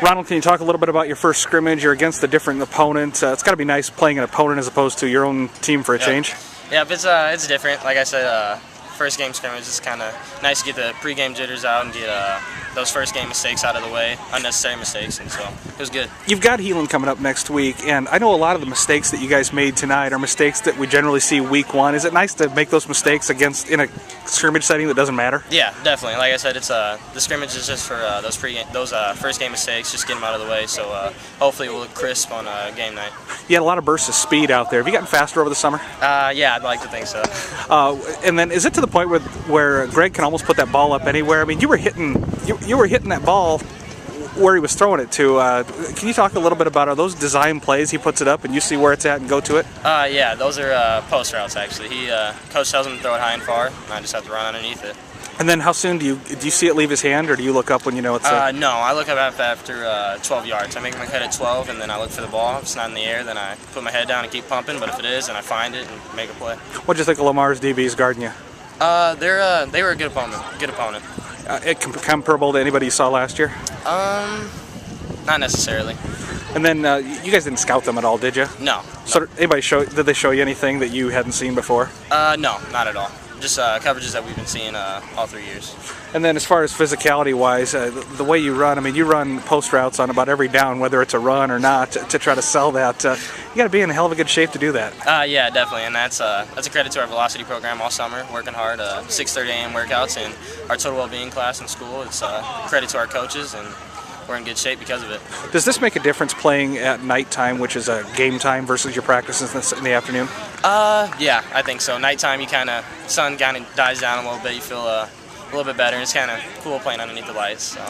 Ronald, can you talk a little bit about your first scrimmage? You're against a different opponent. It's got to be nice playing an opponent as opposed to your own team for a change. Yeah, it's different. Like I said, first game scrimmage is kind of nice to get the pregame jitters out and get those first game mistakes out of the way, unnecessary mistakes, and so it was good. You've got Heelan coming up next week, and I know a lot of the mistakes that you guys made tonight are mistakes that we generally see week one. Is it nice to make those mistakes in a scrimmage setting that doesn't matter? Yeah, definitely. Like I said, it's the scrimmage is just for those first game mistakes, just get them out of the way. So hopefully we'll look crisp on game night. You had a lot of bursts of speed out there. Have you gotten faster over the summer? Yeah, I'd like to think so. And then is it to the point where Greg can almost put that ball up anywhere? I mean, you were hitting that ball where he was throwing it to. Can you talk a little bit about, are those design plays? He puts it up and you see where it's at and go to it? Yeah, those are post routes actually. Coach tells him to throw it high and far, and I just have to run underneath it. And then how soon do you see it leave his hand, or do you look up when you know it's No, I look up after 12 yards. I make my cut at 12, and then I look for the ball. If it's not in the air, then I put my head down and keep pumping. But if it is, then I find it and make a play. What do you think of LeMars DBs guarding you? They were a good opponent. Good opponent. Comparable to anybody you saw last year? Not necessarily. And then you guys didn't scout them at all, did you? No. So did they show you anything that you hadn't seen before? No, not at all. Just coverages that we've been seeing all 3 years. And then as far as physicality-wise, the way you run, I mean, you run post routes on about every down, whether it's a run or not, to try to sell that. You got to be in a hell of a good shape to do that. Yeah, definitely, and that's a credit to our velocity program all summer, working hard, 6:30 a.m. workouts, and our total well-being class in school. It's credit to our coaches, and we're in good shape because of it. Does this make a difference playing at nighttime, which is a game time, versus your practices in the afternoon? Yeah, I think so. Nighttime, sun kind of dies down a little bit. You feel a little bit better, and it's kind of cool playing underneath the lights. So.